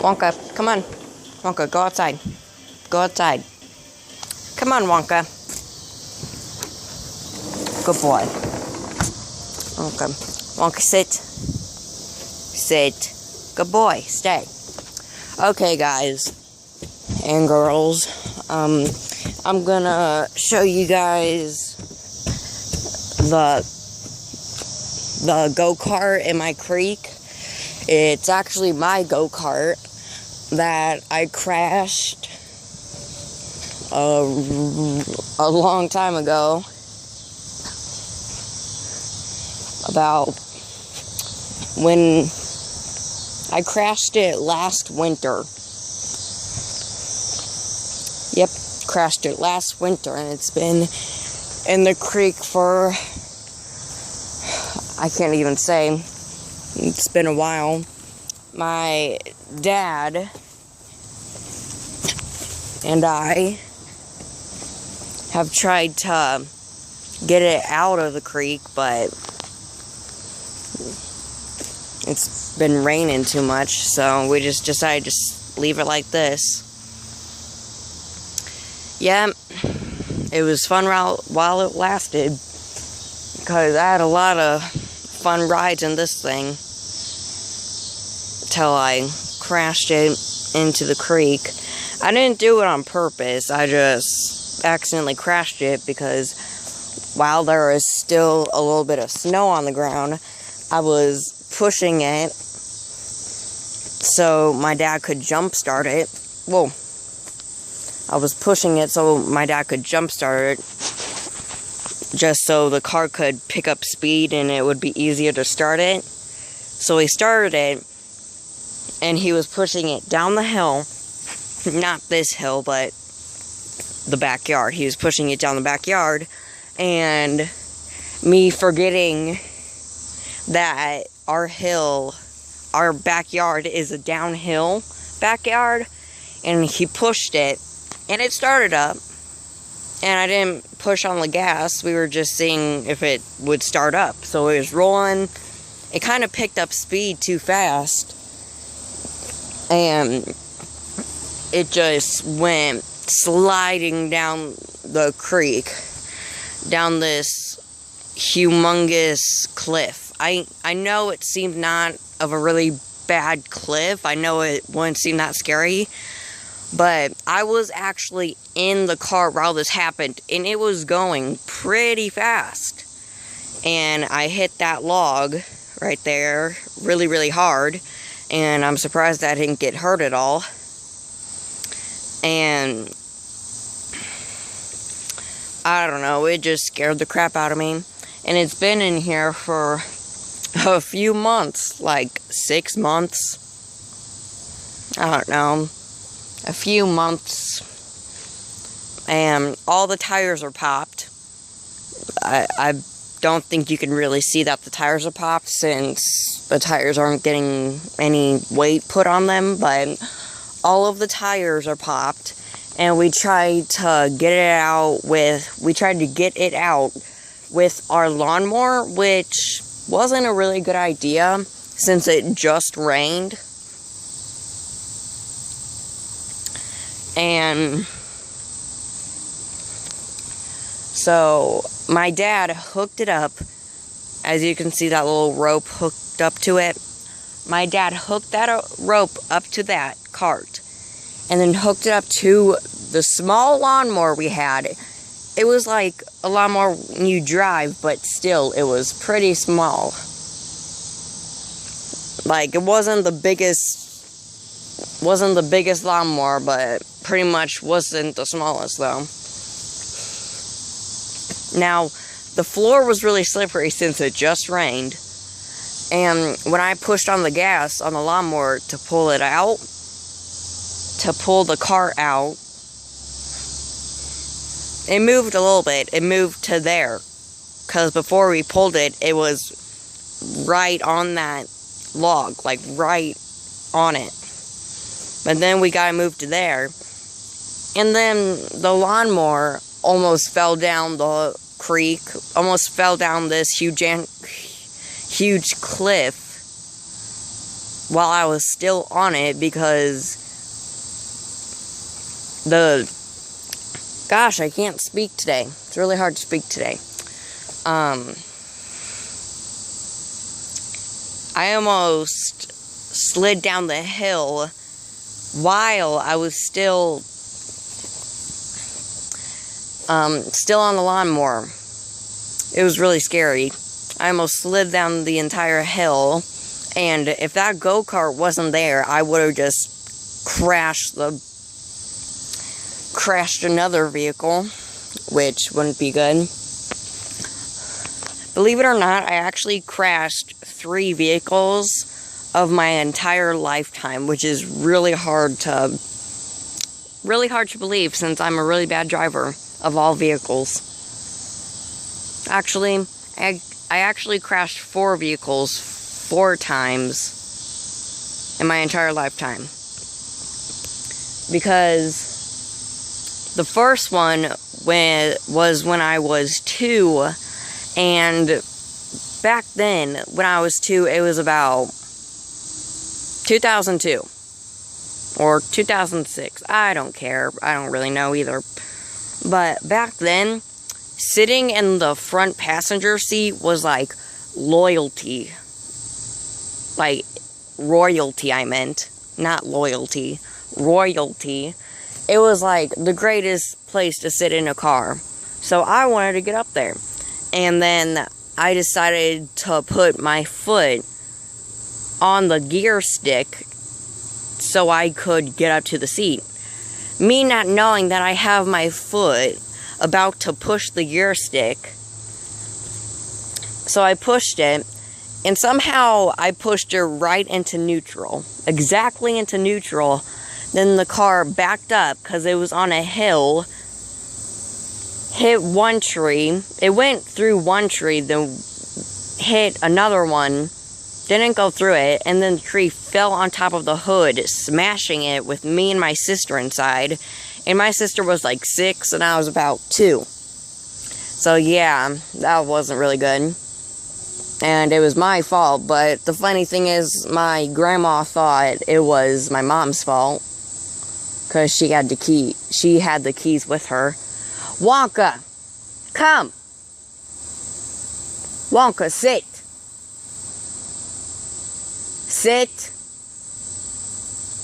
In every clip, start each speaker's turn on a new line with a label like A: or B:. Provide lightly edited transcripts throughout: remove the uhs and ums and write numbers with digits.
A: Wonka, come on. Wonka, go outside. Go outside. Come on, Wonka. Good boy. Wonka. Wonka, sit. Sit. Good boy. Stay. Okay, guys and girls. I'm gonna show you guys the go-kart in my creek. It's actually my go-kart that I crashed a long time ago. About when I crashed it last winter. Yep, crashed it last winter, and it's been in the creek for, I can't even say. It's been a while. My dad and I have tried to get it out of the creek, but it's been raining too much, so we just decided to leave it like this. Yeah, it was fun while it lasted, because I had a lot of fun rides in this thing till I crashed it into the creek. I didn't do it on purpose. I just accidentally crashed it because while there was still a little bit of snow on the ground, I was pushing it so my dad could jump start it. Whoa. I was pushing it so my dad could jump start it, just so the car could pick up speed and it would be easier to start it. So he started it, and he was pushing it down the hill. Not this hill, but the backyard. He was pushing it down the backyard, and me forgetting that our backyard is a downhill backyard, and he pushed it, and it started up, and I didn't push on the gas. We were just seeing if it would start up. So it was rolling. It kind of picked up speed too fast, and it just went sliding down the creek, down this humongous cliff. I know it seemed not of a really bad cliff. I know it wouldn't seem that scary, but I was actually in the car while this happened, and it was going pretty fast. And I hit that log right there really, really hard, and I'm surprised I didn't get hurt at all. And I don't know, it just scared the crap out of me. And it's been in here for a few months, like 6 months. I don't know, a few months. And all the tires are popped. I don't think you can really see that the tires are popped, since the tires aren't getting any weight put on them, but all of the tires are popped. And we tried to get it out with our lawnmower, which wasn't a really good idea since it just rained. And so my dad hooked it up. As you can see, that little rope hooked up to it. My dad hooked that rope up to that cart, and then hooked it up to the small lawnmower we had. It was like a lawnmower you drive, but still, it was pretty small. Like, it wasn't the biggest lawnmower, but pretty much wasn't the smallest, though. Now, the floor was really slippery since it just rained, and when I pushed on the gas on the lawnmower to pull it out, to pull the cart out, it moved a little bit. It moved to there, because before we pulled it, it was right on that log, like right on it. But then we got to move to there, and then the lawnmower almost fell down the creek, almost fell down this huge cliff, while I was still on it because gosh, I can't speak today. It's really hard to speak today. I almost slid down the hill while I was still on the lawnmower. It was really scary. I almost slid down the entire hill, and if that go-kart wasn't there, I would have just crashed another vehicle, which wouldn't be good. Believe it or not, I actually crashed 3 vehicles of my entire lifetime, which is really hard to believe since I'm a really bad driver of all vehicles. Actually, I actually crashed 4 vehicles 4 times in my entire lifetime. Because the first one was when I was 2, and back then, when I was 2, it was about 2002 or 2006. I don't care. I don't really know either. But back then, sitting in the front passenger seat was like loyalty. Like royalty, I meant. Not loyalty. Royalty. It was like the greatest place to sit in a car. So I wanted to get up there. And then I decided to put my foot on the gear stick so I could get up to the seat. Me not knowing that I have my foot about to push the gear stick. So I pushed it, and somehow I pushed it right into neutral. Exactly into neutral. Then the car backed up because it was on a hill. Hit one tree. It went through one tree, then hit another one. Didn't go through it, and then the tree fell on top of the hood, smashing it with me and my sister inside. And my sister was like 6, and I was about 2. So yeah, that wasn't really good. And it was my fault, but the funny thing is, my grandma thought it was my mom's fault. Because she had the keys with her. Wonka, come! Wonka, sit! Sit.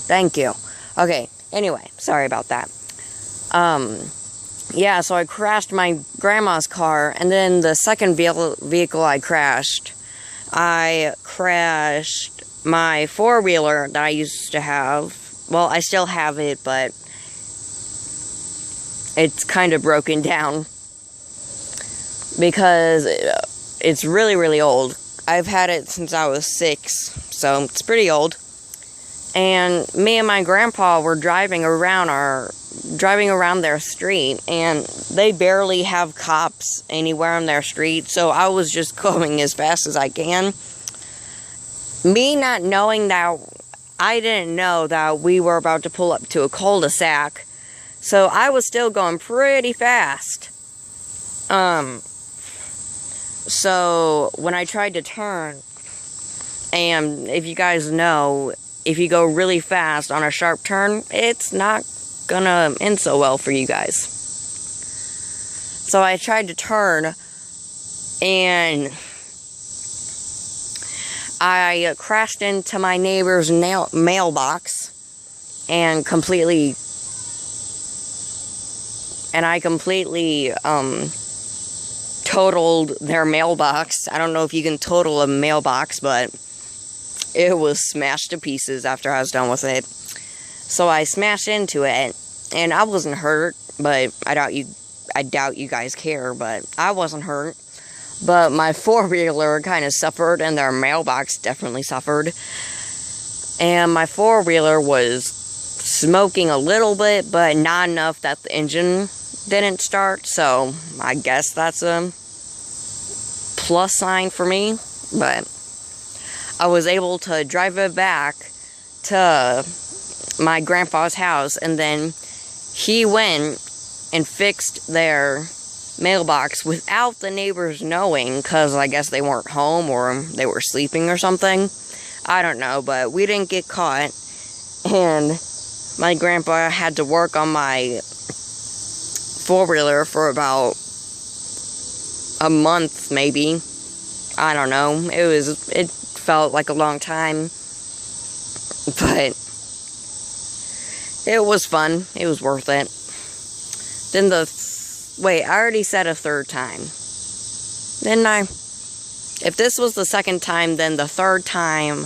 A: Thank you. Okay, anyway, sorry about that. Yeah, so I crashed my grandma's car, and then the second vehicle I crashed my 4-wheeler that I used to have. Well, I still have it, but it's kind of broken down because it's really, really old. I've had it since I was 6, so it's pretty old. And me and my grandpa were driving around their street, and they barely have cops anywhere on their street, so I was just going as fast as I can. Me not knowing that, I didn't know that we were about to pull up to a cul-de-sac, so I was still going pretty fast. So when I tried to turn, and if you guys know, if you go really fast on a sharp turn, it's not gonna end so well for you guys. So I tried to turn, and I crashed into my neighbor's mailbox, and I completely totaled their mailbox. I don't know if you can total a mailbox, but it was smashed to pieces after I was done with it. So I smashed into it, and I wasn't hurt, but I doubt you guys care, but I wasn't hurt. But my 4-wheeler kind of suffered, and their mailbox definitely suffered. And my 4-wheeler was smoking a little bit, but not enough that the engine didn't start, so I guess that's a plus sign for me. But I was able to drive it back to my grandpa's house, and then he went and fixed their mailbox without the neighbors knowing, because I guess they weren't home or they were sleeping or something. I don't know, but we didn't get caught. And my grandpa had to work on my four-wheeler for about a month, maybe. I don't know. It felt like a long time. But it was fun. It was worth it. Then wait, I already said a third time. Didn't I? If this was the second time, then the third time...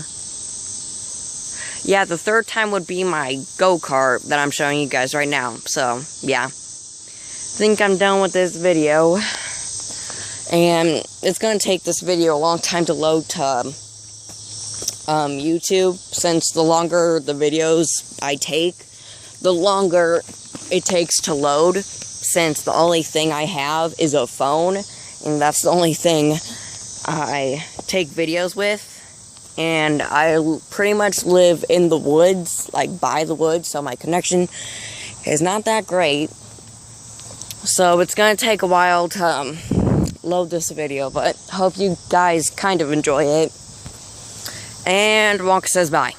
A: Yeah, the third time would be my go-kart that I'm showing you guys right now. So, yeah. I think I'm done with this video. And it's going to take this video a long time to load to YouTube. Since the longer the videos I take, the longer it takes to load. Since the only thing I have is a phone. And that's the only thing I take videos with. And I pretty much live in the woods, like by the woods, so my connection is not that great. So it's going to take a while to load this video, but hope you guys kind of enjoy it. And Wonka says bye.